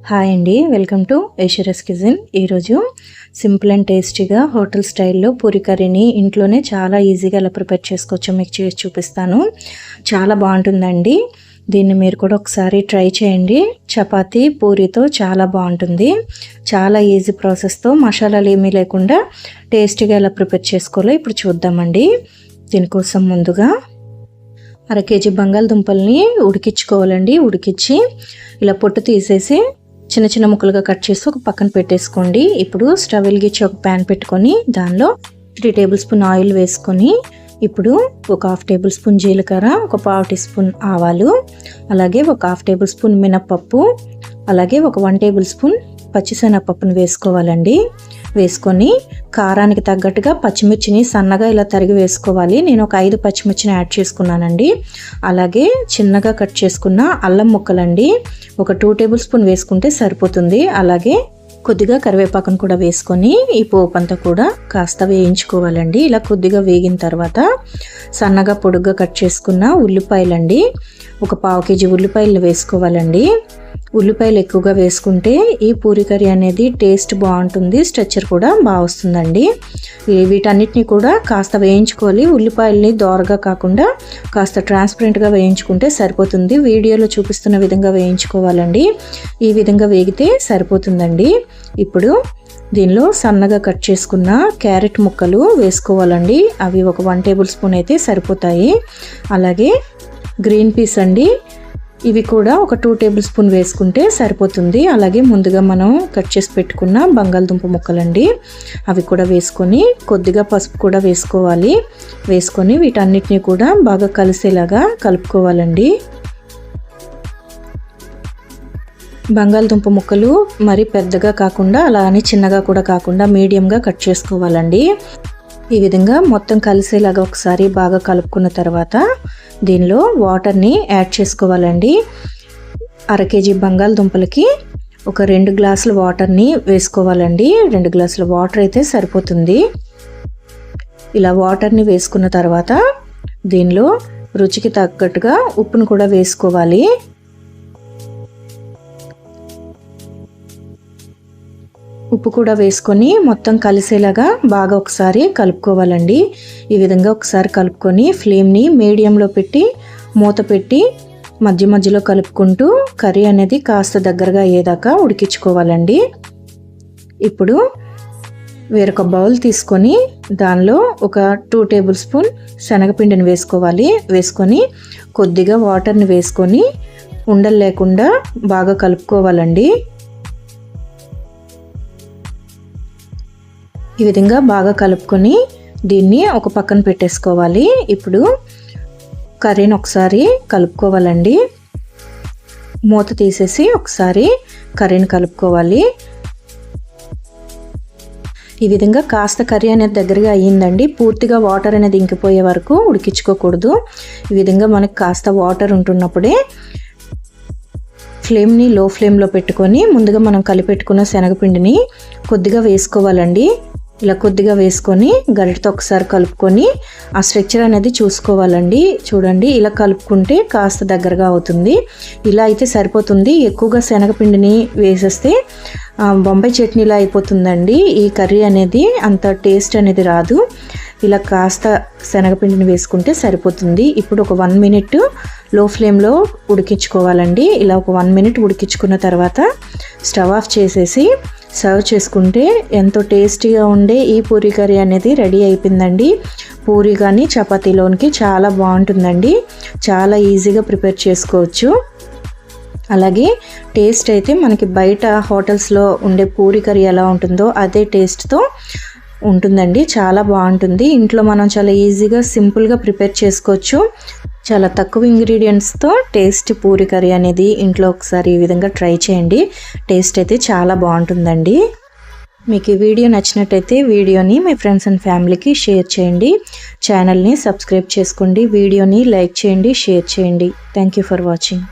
Hi అండి, welcome to Aishwarya's kitchen. ఈరోజు simple and టేస్టీగా హోటల్ స్టైల్లో పూరి కర్రీని ఇంట్లోనే చాలా ఈజీగా ఎలా ప్రిపేర్ చేసుకోవచ్చో మీకు చేసి చూపిస్తాను. చాలా బాగుంటుందండి. దీన్ని మీరు కూడా ఒకసారి ట్రై చేయండి. చపాతీ పూరితో చాలా బాగుంటుంది. చాలా ఈజీ ప్రాసెస్తో మసాలాలు ఏమీ లేకుండా టేస్టీగా ఎలా ప్రిపేర్ చేసుకోవాలో ఇప్పుడు చూద్దామండి. దీనికోసం ముందుగా 1/2 కేజీ బంగాళదుంపల్ని ఉడికించుకోవాలండి. ఉడికించి ఇలా పొట్టు తీసేసి చిన్న చిన్న ముక్కలుగా కట్ చేసి ఒక పక్కన పెట్టేసుకోండి. ఇప్పుడు స్టవ్ వెలిగించి ఒక ప్యాన్ పెట్టుకొని దానిలో 3 టేబుల్ స్పూన్ ఆయిల్ వేసుకొని ఇప్పుడు ఒక 1/2 టేబుల్ స్పూన్ జీలకర్ర, ఒక 1/2 టీ స్పూన్ ఆవాలు, అలాగే ఒక 1/2 టేబుల్ స్పూన్ మినప్పప్పు, అలాగే ఒక 1 టేబుల్ స్పూన్ పచ్చిశనగపప్పును వేసుకోవాలండి. వేసుకొని కారానికి తగ్గట్టుగా పచ్చిమిర్చిని సన్నగా ఇలా తరిగి వేసుకోవాలి. నేను ఒక 5 పచ్చిమిర్చిని యాడ్ చేసుకున్నానండి. అలాగే చిన్నగా కట్ చేసుకున్న అల్లం ముక్కలండి ఒక 2 టేబుల్ స్పూన్ వేసుకుంటే సరిపోతుంది. అలాగే కొద్దిగా కరివేపాకును కూడా వేసుకొని ఈ పోపు అంతా కూడా కాస్త వేయించుకోవాలండి. ఇలా కొద్దిగా వేగిన తర్వాత సన్నగా పొడుగ్గా కట్ చేసుకున్న ఉల్లిపాయలండి ఒక 1/2 కేజీ ఉల్లిపాయలు వేసుకోవాలండి. ఉల్లిపాయలు ఎక్కువగా వేసుకుంటే ఈ పూరి కర్రీ అనేది టేస్ట్ బాగుంటుంది, స్ట్రక్చర్ కూడా బాగా వస్తుందండి. వీటన్నిటిని కూడా కాస్త వేయించుకోవాలి. ఉల్లిపాయల్ని దోరగా కాకుండా కాస్త ట్రాన్స్పరెంట్గా వేయించుకుంటే సరిపోతుంది. వీడియోలో చూపిస్తున్న విధంగా వేయించుకోవాలండి. ఈ విధంగా వేగితే సరిపోతుందండి. ఇప్పుడు దీనిలో సన్నగా కట్ చేసుకున్న క్యారెట్ ముక్కలు వేసుకోవాలండి. అవి ఒక 1 టేబుల్ స్పూన్ అయితే సరిపోతాయి. అలాగే గ్రీన్ పీస్ అండి, ఇవి కూడా ఒక 2 టేబుల్ స్పూన్ వేసుకుంటే సరిపోతుంది. అలాగే ముందుగా మనం కట్ చేసి పెట్టుకున్న బంగాళదుంప ముక్కలండి అవి కూడా వేసుకొని కొద్దిగా పసుపు కూడా వేసుకోవాలి. వేసుకొని వీటన్నిటిని కూడా బాగా కలిసేలాగా కలుపుకోవాలండి. బంగాళదుంప ముక్కలు మరి పెద్దగా కాకుండా అలా అని చిన్నగా కూడా కాకుండా మీడియంగా కట్ చేసుకోవాలండి. ఈ విధంగా మొత్తం కలిసేలాగా ఒకసారి బాగా కలుపుకున్న తర్వాత దీనిలో వాటర్ని యాడ్ చేసుకోవాలండి. 1/2 కేజీ బంగాళదుంపలకి ఒక 2 గ్లాసుల వాటర్ని వేసుకోవాలండి. 2 గ్లాసుల వాటర్ అయితే సరిపోతుంది. ఇలా వాటర్ని వేసుకున్న తర్వాత దీనిలో రుచికి తగ్గట్టుగా ఉప్పును కూడా వేసుకోవాలి. ఉప్పు కూడా వేసుకొని మొత్తం కలిసేలాగా బాగా ఒకసారి కలుపుకోవాలండి. ఈ విధంగా ఒకసారి కలుపుకొని ఫ్లేమ్ని మీడియంలో పెట్టి మూత పెట్టి మధ్య మధ్యలో కలుపుకుంటూ కర్రీ అనేది కాస్త దగ్గరగా అయ్యేదాకా ఉడికించుకోవాలండి. ఇప్పుడు వేరొక బౌల్ తీసుకొని దానిలో ఒక 2 టేబుల్ స్పూన్ శనగపిండిని వేసుకోవాలి. వేసుకొని కొద్దిగా వాటర్ని వేసుకొని ఉండలు లేకుండా బాగా కలుపుకోవాలండి. ఈ విధంగా బాగా కలుపుకొని దీన్ని ఒక పక్కన పెట్టేసుకోవాలి. ఇప్పుడు కర్రీని ఒకసారి కలుపుకోవాలండి. మూత తీసేసి ఒకసారి కర్రీని కలుపుకోవాలి. ఈ విధంగా కాస్త కర్రీ అనేది దగ్గరగా అయ్యిందండి. పూర్తిగా వాటర్ అనేది ఇంకిపోయే వరకు ఉడికించుకోకూడదు. ఈ విధంగా మనకు కాస్త వాటర్ ఉంటున్నప్పుడే ఫ్లేమ్ని లో ఫ్లేమ్లో పెట్టుకొని ముందుగా మనం కలిపెట్టుకున్న శనగపిండిని కొద్దిగా వేసుకోవాలండి. ఇలా కొద్దిగా వేసుకొని గరిటతో ఒకసారి కలుపుకొని ఆ స్ట్రక్చర్ అనేది చూసుకోవాలండి. చూడండి, ఇలా కలుపుకుంటే కాస్త దగ్గరగా అవుతుంది. ఇలా అయితే సరిపోతుంది. ఎక్కువగా శనగపిండిని వేసేస్తే బొంబాయి చట్నీలా అయిపోతుందండి. ఈ కర్రీ అనేది అంత టేస్ట్ అనేది రాదు. ఇలా కాస్త శనగపిండిని వేసుకుంటే సరిపోతుంది. ఇప్పుడు ఒక 1 మినిట్ లో ఫ్లేమ్లో ఉడికించుకోవాలండి. ఇలా ఒక 1 మినిట్ ఉడికించుకున్న తర్వాత స్టవ్ ఆఫ్ చేసేసి సర్వ్ చేసుకుంటే ఎంతో టేస్టీగా ఉండే ఈ పూరి కర్రీ అనేది రెడీ అయిపోయిందండి. పూరి కానీ చపాతీలోనికి చాలా బాగుంటుందండి. చాలా ఈజీగా ప్రిపేర్ చేసుకోవచ్చు. అలాగే టేస్ట్ అయితే మనకి బయట హోటల్స్లో ఉండే పూరి కర్రీ ఎలా ఉంటుందో అదే టేస్ట్తో ఉంటుందండి. చాలా బాగుంటుంది. ఇంట్లో మనం చాలా ఈజీగా సింపుల్గా ప్రిపేర్ చేసుకోవచ్చు. చాలా తక్కువ ఇంగ్రీడియంట్స్తో టేస్ట్ పూరి కర్రీ అనేది ఇంట్లో ఒకసారి ఈ విధంగా ట్రై చేయండి. టేస్ట్ అయితే చాలా బాగుంటుందండి. మీకు ఈ వీడియో నచ్చినట్టయితే వీడియోని మీ ఫ్రెండ్స్ అండ్ ఫ్యామిలీకి షేర్ చేయండి. ఛానల్ని సబ్స్క్రైబ్ చేసుకోండి. వీడియోని లైక్ చేయండి, షేర్ చేయండి. Thank you for watching.